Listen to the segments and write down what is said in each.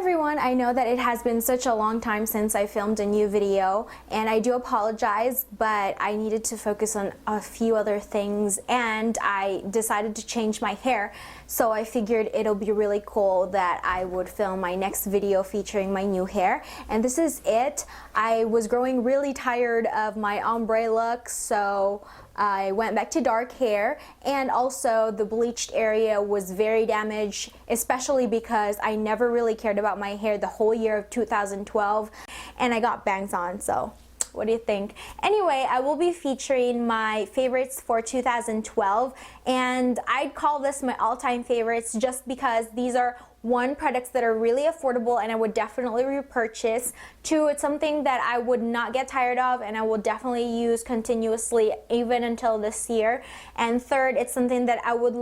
everyone, I know that it has been such a long time since I filmed a new video, and I do apologize, but I needed to focus on a few other things and I decided to change my hair, so I figured it'll be really cool that I would film my next video featuring my new hair. And this is it. I was growing really tired of my ombre look, so I went back to dark hair, and also the bleached area was very damaged, especially because I never really cared about my hair the whole year of 2012 and I got bangs on, so what do you think? Anyway, I will be featuring my favorites for 2012, and I'd call this my all-time favorites just because these are one, products that are really affordable and I would definitely repurchase. Two, it's something that I would not get tired of and I will definitely use continuously even until this year. And third, it's something that I would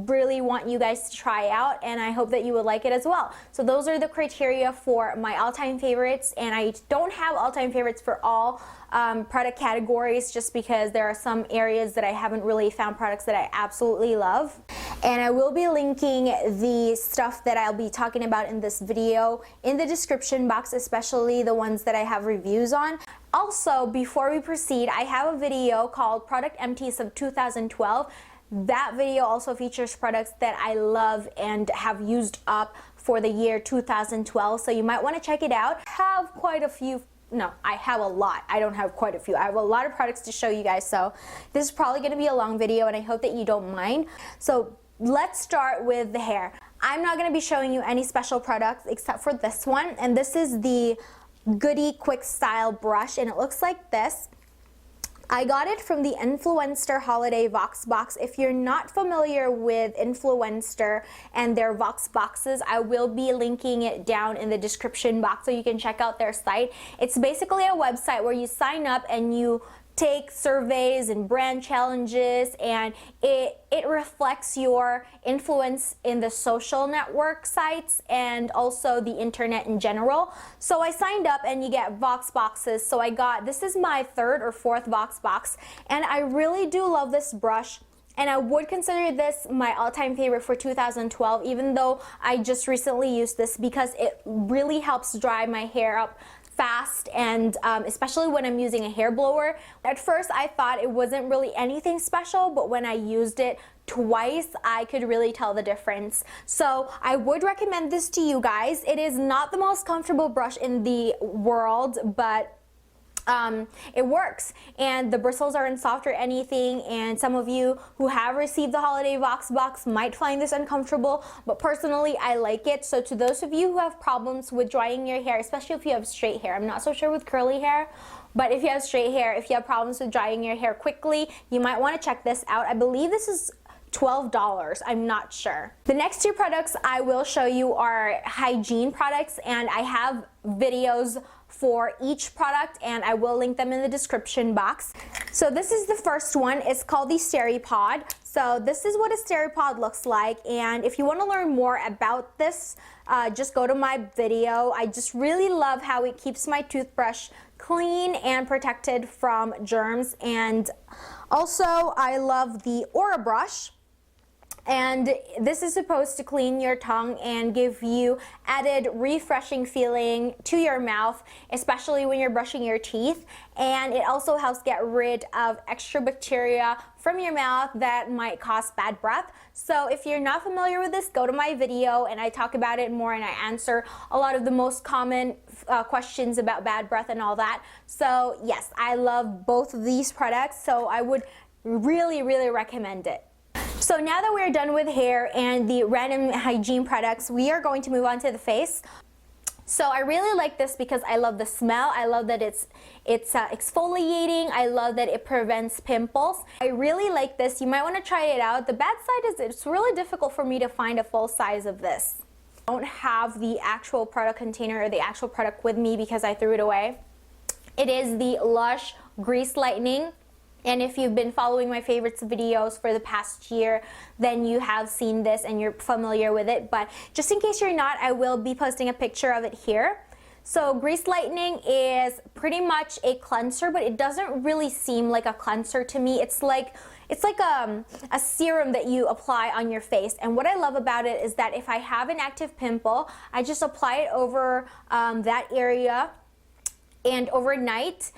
really want you guys to try out, and I hope that you would like it as well. So those are the criteria for my all-time favorites, and I don't have all-time favorites for all product categories just because there are some areas that I haven't really found products that I absolutely love. And I will be linking the stuff that I'll be talking about in this video in the description box, especially the ones that I have reviews on. Also, before we proceed, I have a video called Product Empties of 2012. That video also features products that I love and have used up for the year 2012, so you might want to check it out. I have quite a few. No, I have a lot. I don't have quite a few. I have a lot of products to show you guys, so this is probably going to be a long video and I hope that you don't mind. So let's start with the hair. I'm not going to be showing you any special products except for this one, and this is the Goody Quick Style brush, and it looks like this. I got it from the Influenster Holiday Vox Box. If you're not familiar with Influenster and their Vox Boxes, I will be linking it down in the description box so you can check out their site. It's basically a website where you sign up and you take surveys and brand challenges, and it reflects your influence in the social network sites and also the internet in general. So I signed up and you get Vox boxes. So this is my third or fourth Vox box, and I really do love this brush. And I would consider this my all-time favorite for 2012, even though I just recently used this because it really helps dry my hair up fast, and especially when I'm using a hair blower. At first I thought it wasn't really anything special, but when I used it twice I could really tell the difference. So I would recommend this to you guys. It is not the most comfortable brush in the world, but it works, and the bristles aren't soft or anything, and some of you who have received the Holiday Vox Box might find this uncomfortable, but personally I like it. So to those of you who have problems with drying your hair, especially if you have straight hair, I'm not so sure with curly hair, but if you have straight hair, if you have problems with drying your hair quickly, you might want to check this out. I believe this is $12, I'm not sure. The next two products I will show you are hygiene products, and I have videos for each product and I will link them in the description box. So this is the first one. It's called the Steripod. So this is what a Steripod looks like, and if you want to learn more about this, just go to my video. I just really love how it keeps my toothbrush clean and protected from germs, and also I love the Orabrush. And this is supposed to clean your tongue and give you added refreshing feeling to your mouth, especially when you're brushing your teeth. And it also helps get rid of extra bacteria from your mouth that might cause bad breath. So if you're not familiar with this, go to my video and I talk about it more and I answer a lot of the most common questions about bad breath and all that. So yes, I love both of these products, so I would really recommend it. So now that we're done with hair and the random hygiene products, we are going to move on to the face. So I really like this because I love the smell. I love that it's exfoliating. I love that it prevents pimples. I really like this. You might want to try it out. The bad side is it's really difficult for me to find a full size of this. I don't have the actual product container or the actual product with me because I threw it away. It is the Lush Grease Lightening. And if you've been following my favorites videos for the past year, then you have seen this and you're familiar with it. But just in case you're not, I will be posting a picture of it here. So Grease Lightening is pretty much a cleanser, but it doesn't really seem like a cleanser to me. It's like a serum that you apply on your face. And what I love about it is that if I have an active pimple, I just apply it over that area, and overnight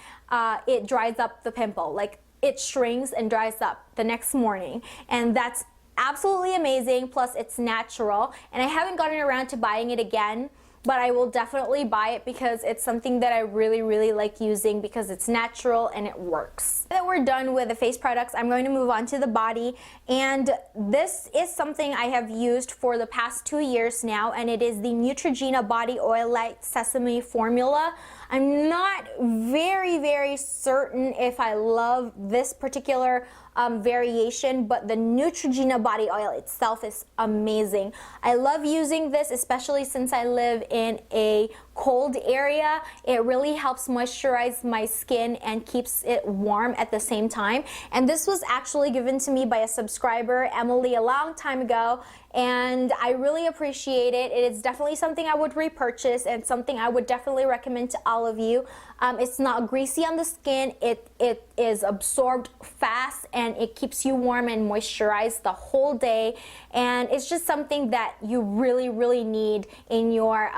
it dries up the pimple. Like, it shrinks and dries up the next morning, and that's absolutely amazing. Plus it's natural, and I haven't gotten around to buying it again, but I will definitely buy it because it's something that I really like using because it's natural and it works. Now that we're done with the face products, I'm going to move on to the body, and this is something I have used for the past 2 years now, and it is the Neutrogena Body Oil Light Sesame Formula. I'm not very certain if I love this particular variation, but the Neutrogena body oil itself is amazing. I love using this, especially since I live in a cold area. It really helps moisturize my skin and keeps it warm at the same time. And this was actually given to me by a subscriber, Emily, a long time ago, and I really appreciate it. It is definitely something I would repurchase and something I would definitely recommend to all of you. It's not greasy on the skin. It is absorbed fast, and it keeps you warm and moisturized the whole day. And it's just something that you really need in your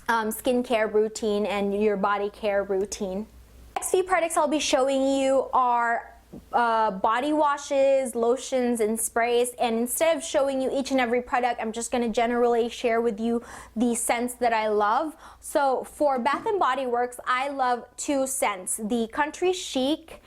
skincare routine and your body care routine. Next few products I'll be showing you are body washes, lotions, and sprays. And instead of showing you each and every product, I'm just going to generally share with you the scents that I love. So for Bath & Body Works, I love 2 scents, the Country Chic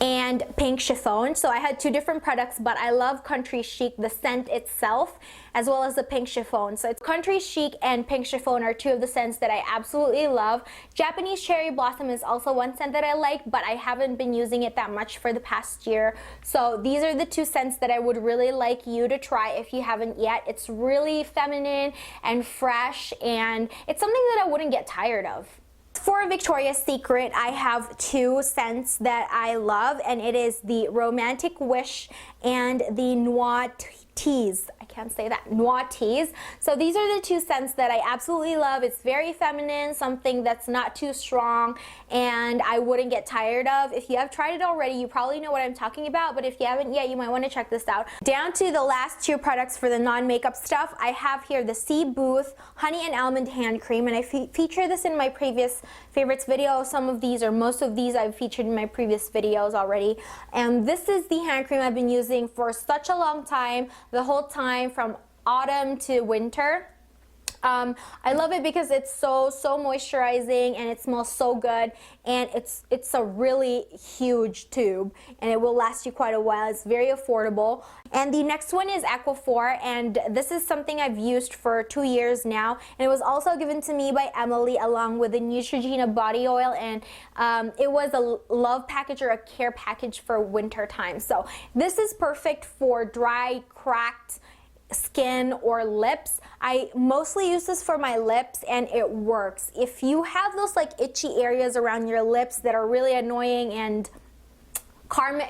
and Pink Chiffon. So I had 2 different products, but I love Country Chic, the scent itself, as well as the Pink Chiffon. So it's Country Chic and Pink Chiffon are 2 of the scents that I absolutely love. Japanese Cherry Blossom is also one scent that I like, but I haven't been using it that much for the past year. So these are the 2 scents that I would really like you to try if you haven't yet. It's really feminine and fresh, and it's something that I wouldn't get tired of. For Victoria's Secret, I have 2 scents that I love, and it is the Romantic Wish and the Noir Tease. I can't say that. Noir Tease. So these are the 2 scents that I absolutely love. It's very feminine, something that's not too strong, and I wouldn't get tired of. If you have tried it already, you probably know what I'm talking about, but if you haven't yet, you might want to check this out. Down to the last 2 products for the non-makeup stuff, I have here the Sea Booth Honey and Almond Hand Cream, and I feature this in my previous favorites video. Some of these, or most of these, I've featured in my previous videos already. And this is the hand cream I've been using for such a long time, the whole time from autumn to winter. I love it because it's so moisturizing, and it smells so good, and it's a really huge tube, and it will last you quite a while. It's very affordable. And the next one is Aquaphor, and this is something I've used for 2 years now, and it was also given to me by Emily along with the Neutrogena body oil, and it was a love package or a care package for winter time. So this is perfect for dry, cracked skin or lips. I mostly use this for my lips, and it works. If you have those like itchy areas around your lips that are really annoying, and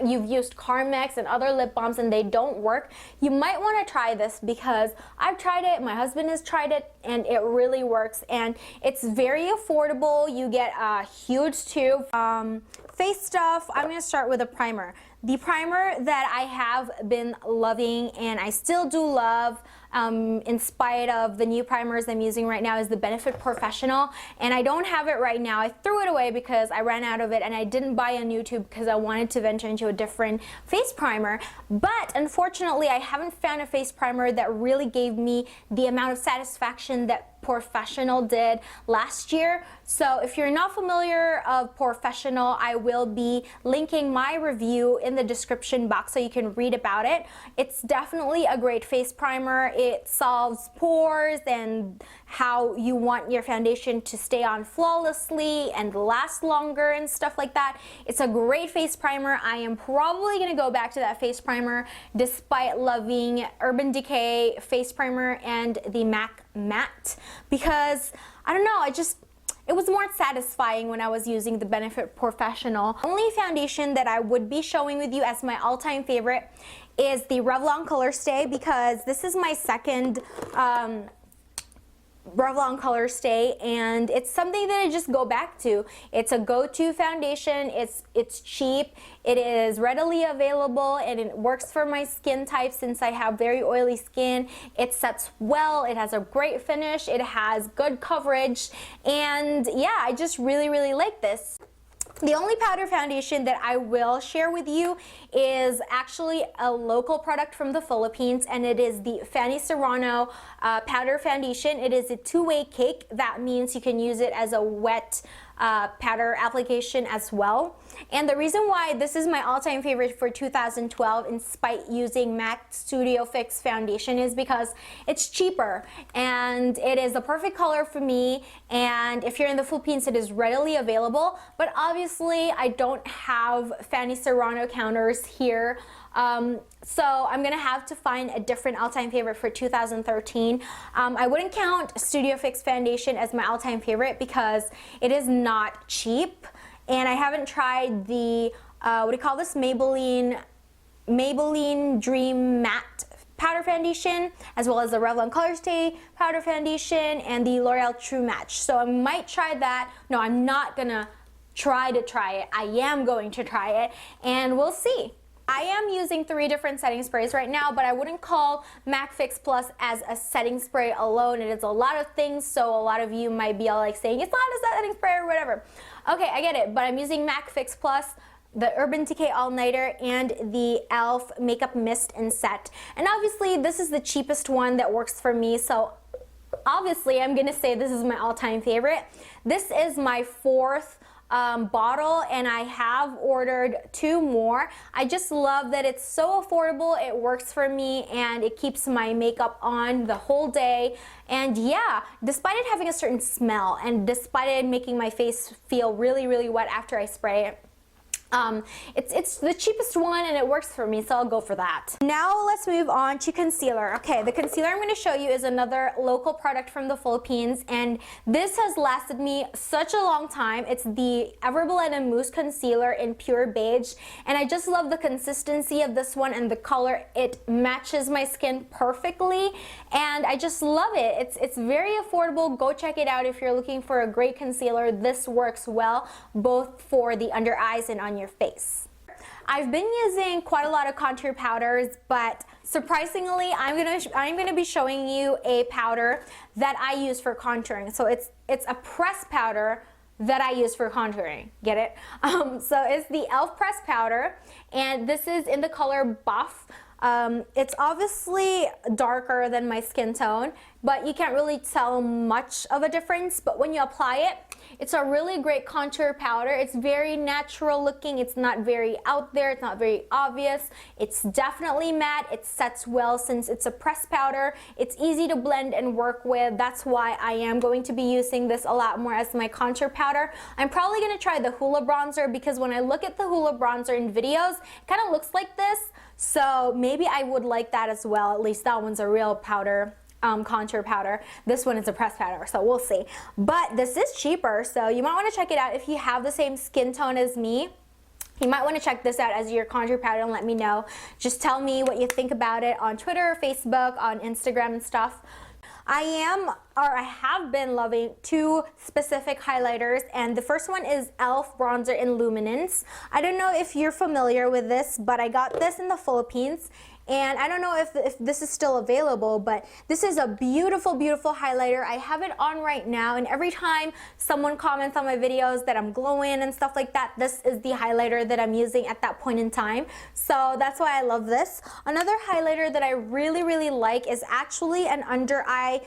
you've used Carmex and other lip balms and they don't work, you might want to try this, because I've tried it, my husband has tried it, and it really works, and it's very affordable. You get a huge tube. Face stuff, I'm going to start with a primer. The primer that I have been loving, and I still do love, in spite of the new primers I'm using right now, is the Benefit Porefessional, and I don't have it right now. I threw it away because I ran out of it, and I didn't buy a new tube because I wanted to venture into a different face primer. But unfortunately, I haven't found a face primer that really gave me the amount of satisfaction that Porefessional did last year. So if you're not familiar of Porefessional, I will be linking my review in the description box so you can read about it. It's definitely a great face primer. It solves pores and how you want your foundation to stay on flawlessly and last longer and stuff like that. It's a great face primer. I am probably going to go back to that face primer despite loving Urban Decay face primer and the MAC Matte, because I don't know, it was more satisfying when I was using the Benefit Porefessional. Only foundation that I would be showing with you as my all-time favorite is the Revlon Colorstay, because this is my second Revlon Colorstay, and it's something that I just go back to. It's a go-to foundation. It's cheap, it is readily available, and it works for my skin type since I have very oily skin. It sets well, it has a great finish, it has good coverage, and yeah, I just really like this. The only powder foundation that I will share with you is actually a local product from the Philippines, and it is the Fanny Serrano powder foundation. It is a two-way cake. That means you can use it as a wet powder application as well. And the reason why this is my all-time favorite for 2012 in spite using MAC Studio Fix foundation is because it's cheaper and it is the perfect color for me, and if you're in the Philippines it is readily available, but obviously I don't have Fanny Serrano counters here. So I'm gonna have to find a different all-time favorite for 2013. I wouldn't count Studio Fix foundation as my all-time favorite because it is not cheap, and I haven't tried the what do you call this, Maybelline Dream Matte powder foundation, as well as the Revlon Colorstay powder foundation and the L'Oreal True Match. So I might try that. No, I'm not gonna try it. I am going to try it, and we'll see. I am using 3 different setting sprays right now, but I wouldn't call MAC Fix Plus as a setting spray alone. It is a lot of things, so a lot of you might be all like saying it's not a setting spray or whatever. Okay, I get it, but I'm using MAC Fix Plus, the Urban Decay All Nighter, and the e.l.f. Makeup Mist and Set. And obviously this is the cheapest one that works for me, so obviously I'm gonna say this is my all-time favorite. This is my 4th bottle, and I have ordered 2 more. I just love that it's so affordable, it works for me, and it keeps my makeup on the whole day. And yeah, despite it having a certain smell and despite it making my face feel really wet after I spray it, it's the cheapest one and it works for me, so I'll go for that. Now let's move on to concealer. Okay, the concealer I'm going to show you is another local product from the Philippines, and this has lasted me such a long time. It's the Everblend Mousse Concealer in Pure Beige, and I just love the consistency of this one and the color. It matches my skin perfectly, and I just love it. It's very affordable. Go check it out if you're looking for a great concealer. This works well both for the under eyes and on your face. I've been using quite a lot of contour powders, but surprisingly I'm gonna be showing you a powder that I use for contouring. So it's a press powder that I use for contouring. Get it? So it's the e.l.f. press powder, and this is in the color Buff. It's obviously darker than my skin tone, but you can't really tell much of a difference. But when you apply it, it's a really great contour powder. It's very natural looking. It's not very out there. It's not very obvious. It's definitely matte. It sets well since it's a press powder. It's easy to blend and work with. That's why I am going to be using this a lot more as my contour powder. I'm probably going to try the Hoola bronzer because when I look at the Hoola bronzer in videos, it kind of looks like this. So maybe I would like that as well. At least that one's a real powder. Contour powder. This one is a press powder, so we'll see. But this is cheaper, so you might want to check it out if you have the same skin tone as me. You might want to check this out as your contour powder and let me know. Just tell me what you think about it on Twitter, Facebook, on Instagram and stuff. I have been loving 2 specific highlighters, and the first one is e.l.f. Bronzer in Luminance. I don't know if you're familiar with this, but I got this in the Philippines. And I don't know if this is still available, but this is a beautiful highlighter. I have it on right now, and every time someone comments on my videos that I'm glowing and stuff like that, this is the highlighter that I'm using at that point in time. So that's why I love this. Another highlighter that I really like is actually an under eye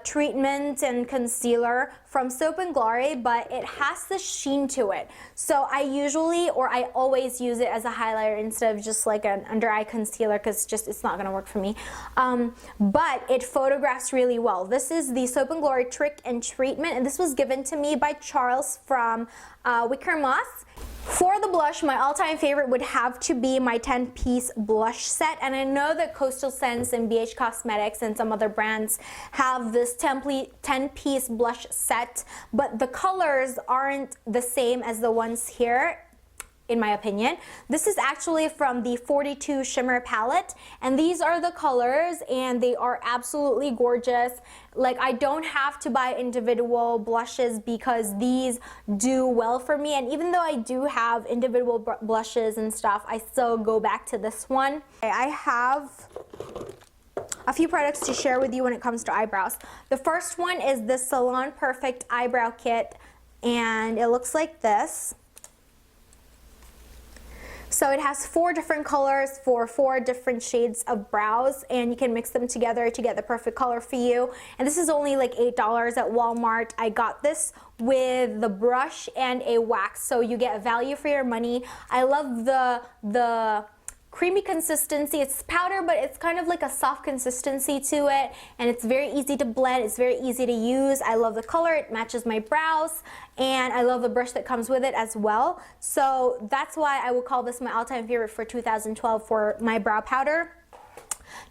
treatment and concealer from Soap & Glory, but it has this sheen to it. So I always use it as a highlighter instead of just like an under eye concealer, because it's not gonna work for me. But it photographs really well. This is the Soap & Glory Trick and Treatment, and this was given to me by Charles from Wicker Moss. For the blush, my all-time favorite would have to be my 10-piece blush set, and I know that Coastal Scents and BH Cosmetics and some other brands have this 10-piece blush set, but the colors aren't the same as the ones here. in my opinion. This is actually from the 42 Shimmer palette, and these are the colors, and they are absolutely gorgeous. Like, I don't have to buy individual blushes because these do well for me, and even though I do have individual blushes and stuff, I still go back to this one. I have a few products to share with you when it comes to eyebrows. The first one is the Salon Perfect Eyebrow Kit, and it looks like this. So it has 4 different colors for 4 different shades of brows, and you can mix them together to get the perfect color for you. And this is only like $8 at Walmart. I got this with the brush and a wax, so you get value for your money. I love the creamy consistency. It's powder, but it's kind of like a soft consistency to it, and it's very easy to blend. It's very easy to use. I love the color. It matches my brows, and I love the brush that comes with it as well. So that's why I would call this my all-time favorite for 2012 for my brow powder.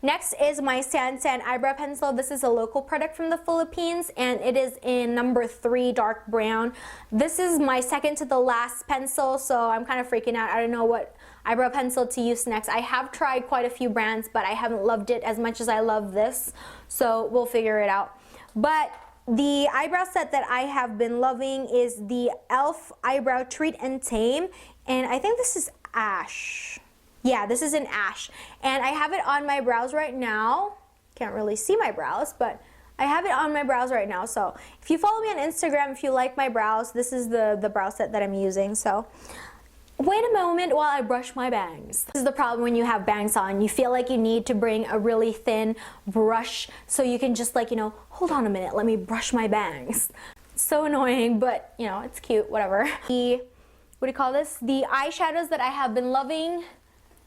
Next is my San eyebrow pencil. This is a local product from the Philippines, and it is in number 3 dark brown. This is my second to the last pencil, so I'm kind of freaking out. I don't know what eyebrow pencil to use next. I have tried quite a few brands, but I haven't loved it as much as I love this, so we'll figure it out. But the eyebrow set that I have been loving is the e.l.f. Eyebrow Treat and Tame, and I think this is ash. Yeah, this is an ash, and I have it on my brows right now. Can't really see my brows, but I have it on my brows right now. So if you follow me on Instagram, if you like my brows, this is the brow set that I'm using. So wait a moment while I brush my bangs. This is the problem when you have bangs on. You feel like you need to bring a really thin brush so you can just, like, you know, hold on a minute, let me brush my bangs. So annoying, but you know, it's cute, whatever. What do you call this? The eyeshadows that I have been loving.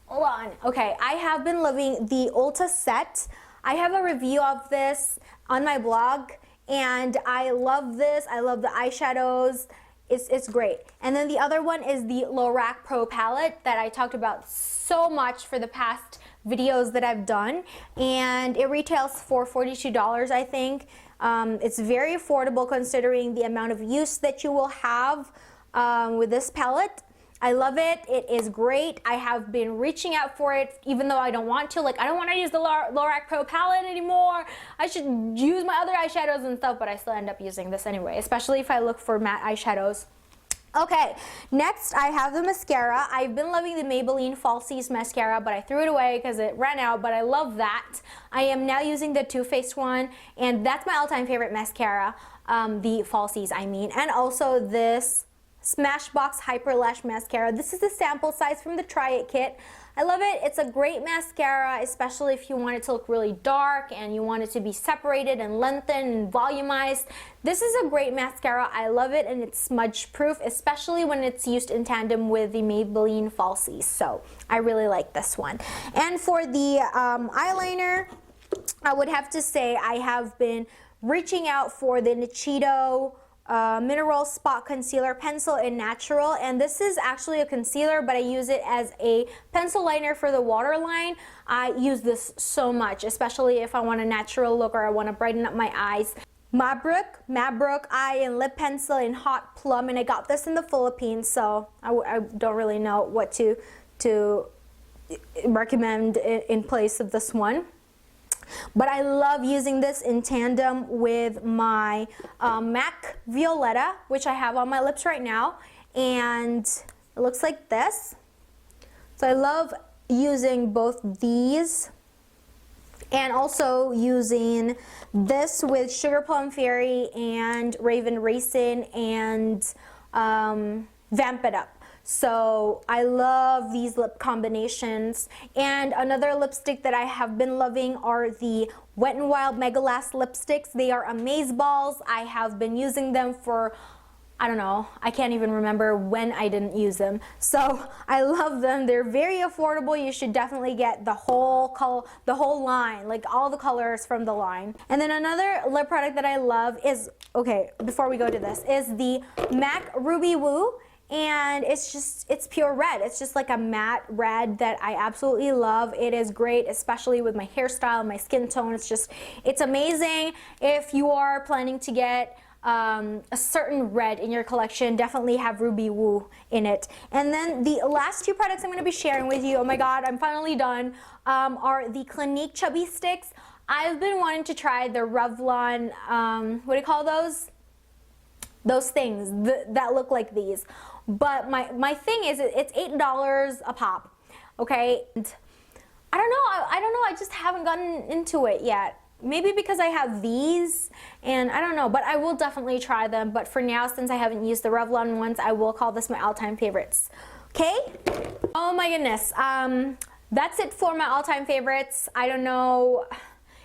Hold on. Okay, I have been loving the ULTA set. I have a review of this on my blog, and I love this. I love the eyeshadows. It's great. And then the other one is the Lorac Pro palette that I talked about so much for the past videos that I've done, and it retails for $42, I think. It's very affordable considering the amount of use that you will have with this palette. I love it. It is great. I have been reaching out for it even though I don't want to. Like, I don't want to use the Lorac Pro palette anymore. I should use my other eyeshadows and stuff, but I still end up using this anyway, especially if I look for matte eyeshadows. Okay, next I have the mascara. I've been loving the Maybelline Falsies mascara, but I threw it away because it ran out, but I love that. I am now using the Too Faced one, and that's my all-time favorite mascara, the Falsies, I mean, and also this Smashbox Hyper Lash Mascara. This is the sample size from the Try It kit. I love it. It's a great mascara, especially if you want it to look really dark and you want it to be separated and lengthened and volumized. This is a great mascara. I love it, and it's smudge proof, especially when it's used in tandem with the Maybelline Falsies. So I really like this one. And for the eyeliner, I would have to say I have been reaching out for the Nichido Mineral Spot Concealer Pencil in Natural, and this is actually a concealer, but I use it as a pencil liner for the waterline. I use this so much, especially if I want a natural look or I want to brighten up my eyes. Mabrook Eye and Lip Pencil in Hot Plum, and I got this in the Philippines, so I don't really know what to recommend in place of this one. But I love using this in tandem with my MAC Violetta, which I have on my lips right now, and it looks like this. So I love using both these, and also using this with Sugar Plum Fairy and Raven Raisin and Vamp It Up. So I love these lip combinations. And another lipstick that I have been loving are the Wet n Wild Mega Last lipsticks. They are amazeballs. I have been using them for, I don't know, I can't even remember when I didn't use them. So I love them. They're very affordable. You should definitely get the whole line, like all the colors from the line. And then another lip product that I love is, okay, before we go to this, is the MAC Ruby Woo. And it's pure red. It's just like a matte red that I absolutely love. It is great, especially with my hairstyle, my skin tone. It's amazing if you are planning to get a certain red in your collection, definitely have Ruby Woo in it. And then the last two products I'm going to be sharing with you, oh my god, I'm finally done, are the Clinique Chubby Sticks. I've been wanting to try the Revlon, what do you call those? Those things that look like these. But my thing is, it's $8 a pop, okay? And I don't know, I just haven't gotten into it yet. Maybe because I have these, and I don't know, but I will definitely try them. But for now, since I haven't used the Revlon ones, I will call this my all-time favorites. Okay? Oh my goodness. That's it for my all-time favorites. I don't know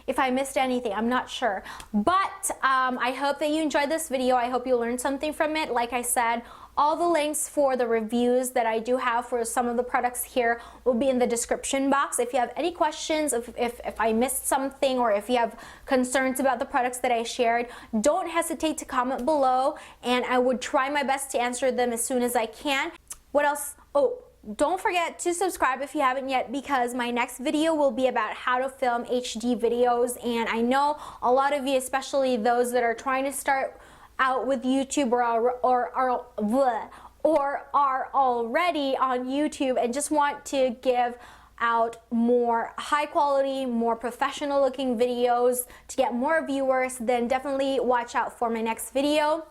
if I missed anything, I'm not sure. But I hope that you enjoyed this video. I hope you learned something from it. Like I said, all the links for the reviews that I do have for some of the products here will be in the description box. If you have any questions, if I missed something, or if you have concerns about the products that I shared, don't hesitate to comment below, and I would try my best to answer them as soon as I can. What else? Oh, don't forget to subscribe if you haven't yet, because my next video will be about how to film HD videos, and I know a lot of you, especially those that are trying to start out with YouTube or are already on YouTube and just want to give out more high quality, more professional looking videos to get more viewers, then definitely watch out for my next video.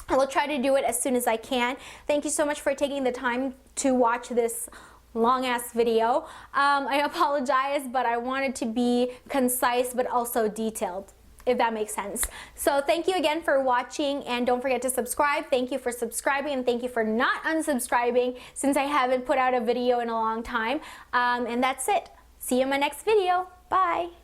I will try to do it as soon as I can. Thank you so much for taking the time to watch this long ass video. I apologize, but I wanted to be concise but also detailed, if that makes sense. So thank you again for watching, and don't forget to subscribe. Thank you for subscribing, and thank you for not unsubscribing since I haven't put out a video in a long time. And that's it. See you in my next video. Bye.